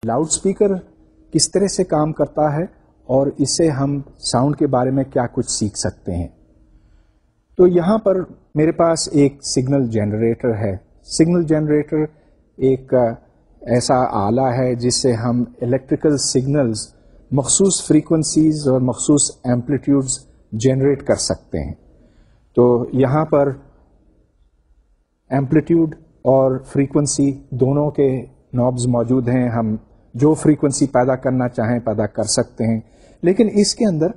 Loud speaker کس طرح سے کام کرتا ہے اور اس سے ہم ساؤنڈ کے بارے میں کیا کچھ سیکھ سکتے ہیں. تو یہاں پر میرے پاس ایک سگنل جنریٹر ہے. سگنل جنریٹر ایک ایسا آلہ ہے جس سے ہم الیکٹریکل سگنلز مخصوص فریکوینسیز اور مخصوص ایمپلیٹیوڈز جنریٹ کر سکتے ہیں. تو یہاں پر ایمپلیٹیوڈ اور فریکوینسی دونوں کے نابز موجود ہیں. ہم جو فریکوینسی پیدا کرنا چاہیں پیدا کر سکتے ہیں. لیکن اس کے اندر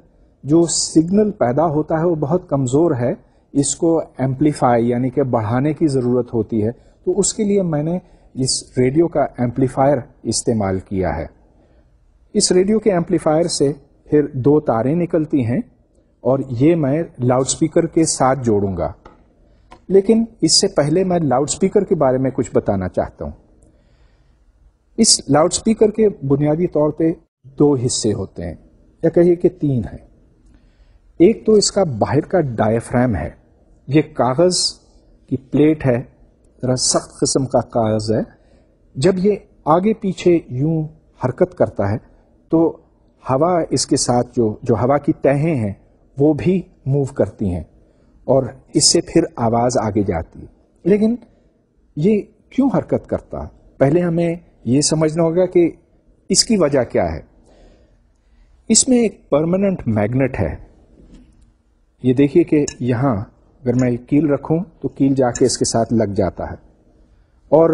جو سگنل پیدا ہوتا ہے وہ بہت کمزور ہے. اس کو ایمپلیفائی یعنی کہ بڑھانے کی ضرورت ہوتی ہے. تو اس کے لیے میں نے اس ریڈیو کا ایمپلیفائر استعمال کیا ہے. اس ریڈیو کے ایمپلیفائر سے پھر 2 تاریں نکلتی ہیں اور یہ میں لاؤڈ اسپیکر کے ساتھ جوڑوں گا. لیکن اس سے پہلے میں لاؤڈ اسپیکر کے بارے میں کچھ بتانا چاہتا ہوں. اس لاؤڈ اسپیکر کے بنیادی طور پہ 2 حصے ہوتے ہیں یا کہیے کہ 3 ہیں. ایک تو اس کا باہر کا ڈائفرام ہے. یہ کاغذ کی پلیٹ ہے, ذرا سخت قسم کا کاغذ ہے. جب یہ آگے پیچھے یوں حرکت کرتا ہے تو ہوا اس کے ساتھ جو ہوا کی تہیں ہیں وہ بھی موو کرتی ہیں اور اس سے پھر آواز آگے جاتی ہے. لیکن یہ کیوں حرکت کرتا ہے؟ پہلے ہمیں یہ سمجھنا ہوگا کہ اس کی وجہ کیا ہے. اس میں ایک پرماننٹ میگنیٹ ہے. یہ دیکھیے کہ یہاں اگر میں کیل رکھوں تو کیل جا کے اس کے ساتھ لگ جاتا ہے. اور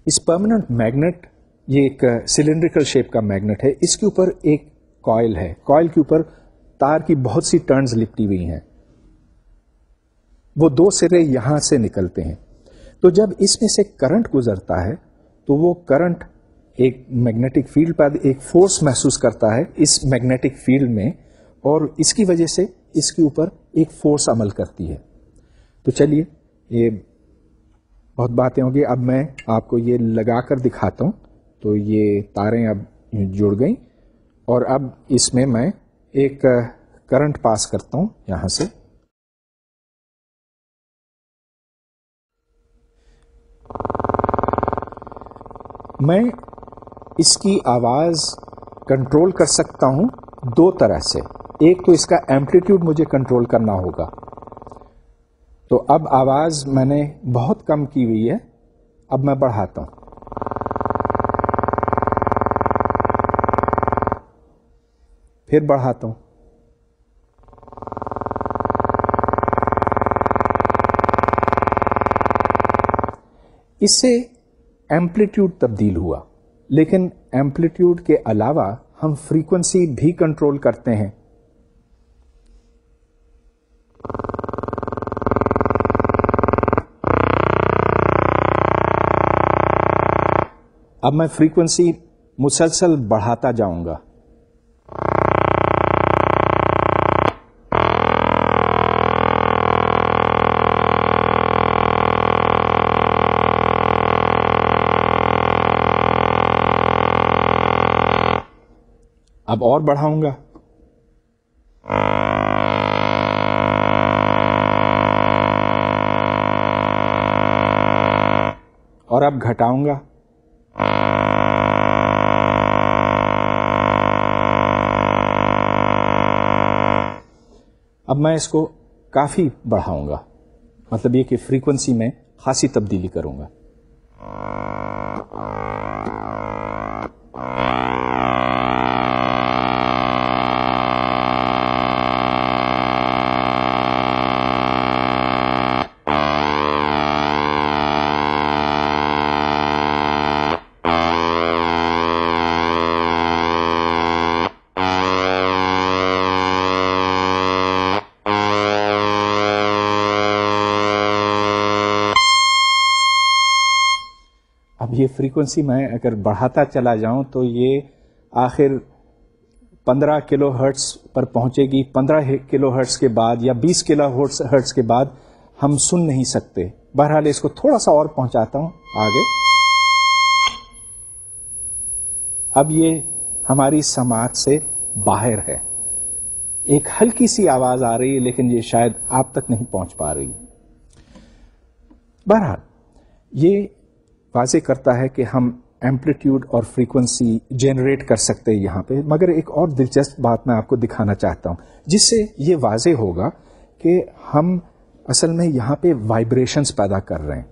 اس پرماننٹ میگنیٹ یہ ایک سلنڈریکل شیپ کا میگنیٹ ہے. اس کے اوپر ایک کوائل ہے. کوائل کے اوپر تار کی بہت سی ٹرنز لپٹی ہوئی ہیں. وہ 2 سرے یہاں سے نکلتے ہیں. تو جب اس میں سے کرنٹ گزرتا ہے تو وہ کرنٹ ایک میگنیٹک فیلڈ پر ایک فورس محسوس کرتا ہے اس میگنیٹک فیلڈ میں, اور اس کی وجہ سے اس کے اوپر ایک فورس عمل کرتی ہے. تو چلیے یہ بہت باتیں ہوں گی. اب میں آپ کو یہ لگا کر دکھاتا ہوں. تو یہ تاریں اب جڑ گئیں اور اب اس میں ایک کرنٹ پاس کرتا ہوں یہاں سے. میں اس کی آواز کنٹرول کر سکتا ہوں 2 طرح سے. ایک تو اس کا ایمپلیٹیوڈ مجھے کنٹرول کرنا ہوگا. تو اب آواز میں نے بہت کم کی ہوئی ہے. اب میں بڑھاتا ہوں. پھر بڑھاتا ہوں. اس سے ایمپلیٹیوڈ تبدیل ہوا. لیکن ایمپلیٹیوڈ کے علاوہ ہم فریکوینسی بھی کنٹرول کرتے ہیں. اب میں فریکوینسی مسلسل بڑھاتا جاؤں گا. اب اور بڑھاؤں گا. اور اب گھٹاؤں گا. اب میں اس کو کافی بڑھاؤں گا. مطلب یہ کہ فریکوینسی میں خاصی تبدیلی کروں گا. اب یہ فریکوینسی میں اگر بڑھاتا چلا جاؤں تو یہ آخر 15 کلو ہرٹز پر پہنچے گی. 15 کلو ہرٹز کے بعد یا 20 کلو ہرٹز کے بعد ہم سن نہیں سکتے. بہرحال اس کو تھوڑا سا اور پہنچاتا ہوں آگے. اب یہ ہماری سماعت سے باہر ہے. ایک ہلکی سی آواز آ رہی ہے لیکن یہ شاید آپ تک نہیں پہنچ پا رہی. بہرحال یہ واضح کرتا ہے کہ ہم ایمپلیٹیوڈ اور فریکوینسی جنریٹ کر سکتے ہیں یہاں پہ. مگر ایک اور دلچسپ بات میں آپ کو دکھانا چاہتا ہوں جس سے یہ واضح ہوگا کہ ہم اصل میں یہاں پہ وائبریشنز پیدا کر رہے ہیں.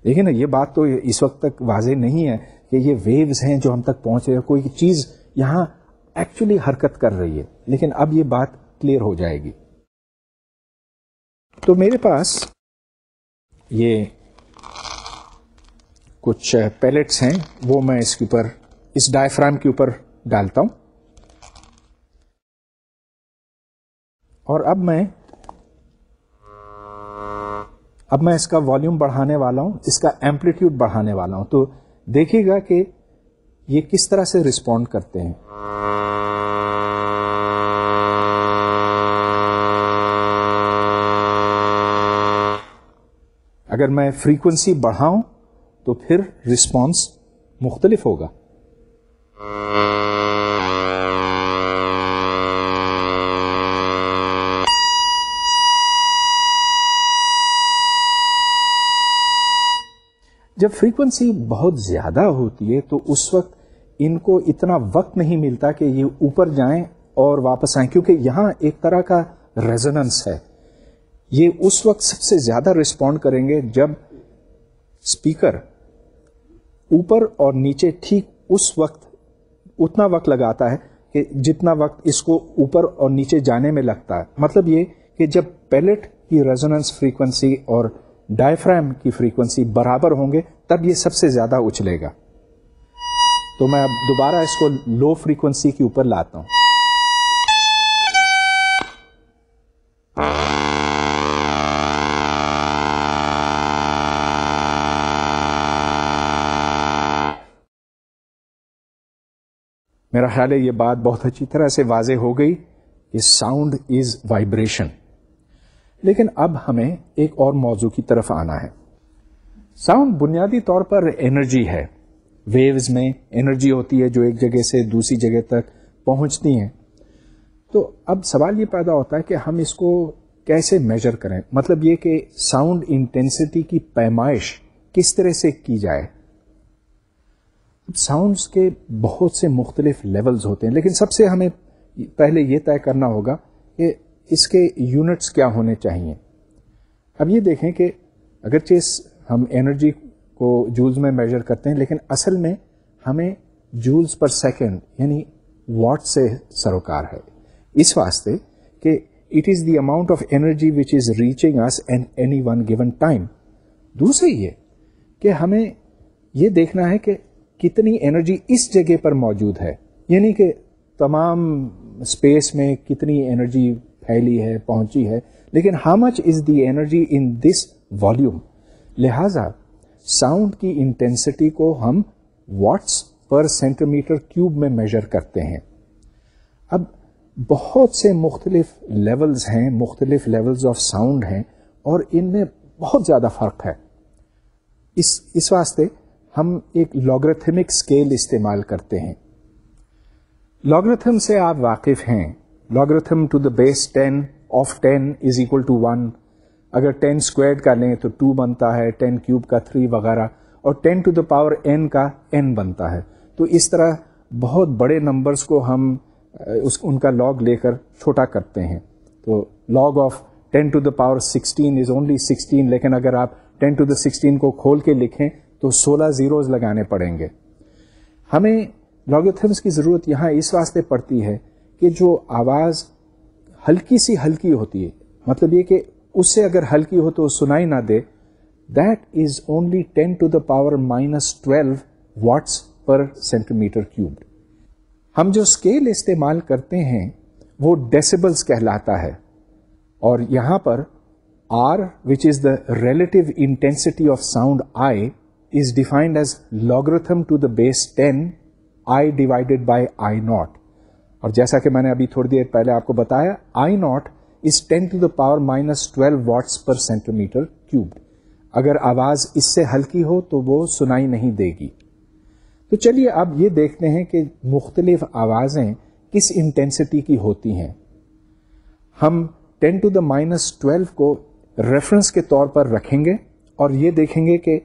دیکھیں نا, یہ بات تو اس وقت تک واضح نہیں ہے کہ یہ ویوز ہیں جو ہم تک پہنچ رہے ہیں, کوئی چیز یہاں ایکچولی حرکت کر رہی ہے, لیکن اب یہ بات کلیئر ہو جائے گی. تو میرے پاس یہ کچھ پیلٹس ہیں, وہ میں اس کے اوپر, اس ڈائفرام کے اوپر ڈالتا ہوں, اور اب میں اس کا والیوم بڑھانے والا ہوں, اس کا ایمپلیٹیوڈ بڑھانے والا ہوں. تو دیکھیے گا کہ یہ کس طرح سے رسپونڈ کرتے ہیں. اگر میں فریکوینسی بڑھاؤں تو پھر رسپانس مختلف ہوگا. جب فریکوینسی بہت زیادہ ہوتی ہے تو اس وقت ان کو اتنا وقت نہیں ملتا کہ یہ اوپر جائیں اور واپس آئیں, کیونکہ یہاں ایک طرح کا ریزوننس ہے. یہ اس وقت سب سے زیادہ رسپونڈ کریں گے جب اسپیکر اوپر اور نیچے ٹھیک اس وقت اتنا وقت لگاتا ہے کہ جتنا وقت اس کو اوپر اور نیچے جانے میں لگتا ہے. مطلب یہ کہ جب پیلٹ کی ریزوننس فریکوینسی اور ڈائفرام کی فریکوینسی برابر ہوں گے تب یہ سب سے زیادہ اچھلے گا. تو میں اب دوبارہ اس کو لو فریکوینسی کے اوپر لاتا ہوں. میرا خیال ہے یہ بات بہت اچھی طرح سے واضح ہو گئی کہ ساؤنڈ از وائبریشن. لیکن اب ہمیں ایک اور موضوع کی طرف آنا ہے. ساؤنڈ بنیادی طور پر انرجی ہے. ویوز میں انرجی ہوتی ہے جو ایک جگہ سے دوسری جگہ تک پہنچتی ہیں. تو اب سوال یہ پیدا ہوتا ہے کہ ہم اس کو کیسے میجر کریں. مطلب یہ کہ ساؤنڈ انٹینسٹی کی پیمائش کس طرح سے کی جائے. ساؤنڈز کے بہت سے مختلف لیولز ہوتے ہیں, لیکن سب سے ہمیں پہلے یہ طے کرنا ہوگا کہ اس کے یونٹس کیا ہونے چاہیے. اب یہ دیکھیں کہ اگرچہ ہم انرجی کو جولز میں میجر کرتے ہیں, لیکن اصل میں ہمیں جولز پر سیکنڈ یعنی واٹ سے سروکار ہے. اس واسطے کہ it is the amount of energy which is reaching us at any one given time. دوسرے یہ کہ ہمیں یہ دیکھنا ہے کہ کتنی انرجی اس جگہ پر موجود ہے, یعنی کہ تمام اسپیس میں کتنی انرجی پھیلی ہے, پہنچی ہے, لیکن how much is the energy in this volume. لہذا ساؤنڈ کی انٹینسٹی کو ہم what's per centimetre cube میں میجر کرتے ہیں. اب بہت سے مختلف لیولز ہیں, مختلف لیولز آف ساؤنڈ ہیں, اور ان میں بہت زیادہ فرق ہے. اس واسطے ہم ایک لاگرتھمک اسکیل استعمال کرتے ہیں. لاگرتھم سے آپ واقف ہیں. Logarithm to the base 10 of 10 is equal to 1. اگر 10 اسکوائرڈ کا لیں تو 2 بنتا ہے, 10 کیوب کا 3 وغیرہ, اور 10 ٹو دا پاور n کا n بنتا ہے. تو اس طرح بہت بڑے نمبرز کو ہم ان کا لاگ لے کر چھوٹا کرتے ہیں. تو log of 10 to the power 16 is only 16, لیکن اگر آپ 10 ٹو دا 16 کو کھول کے لکھیں تو 16 زیروز لگانے پڑیں گے. ہمیں لاگرتھمس کی ضرورت یہاں اس واسطے پڑتی ہے کہ جو آواز ہلکی سی ہلکی ہوتی ہے, مطلب یہ کہ اس سے اگر ہلکی ہو تو سنائی نہ دے, that is only 10 to the power -12 watts per centimetre cube. ہم جو اسکیل استعمال کرتے ہیں وہ ڈیسیبلز کہلاتا ہے, اور یہاں پر R which is the relative intensity of sound I is defined as logarithm to the base 10 I divided by I naught. اور جیسا کہ میں نے ابھی تھوڑی دیر پہلے آپ کو بتایا, I naught is 10 to the power -12 watts per centimeter cubed. اگر آواز اس سے ہلکی ہو تو وہ سنائی نہیں دے گی. تو چلیے اب یہ دیکھتے ہیں کہ مختلف آوازیں کس انٹینسٹی کی ہوتی ہیں. ہم 10 to the -12 کو ریفرنس کے طور پر رکھیں گے اور یہ دیکھیں گے کہ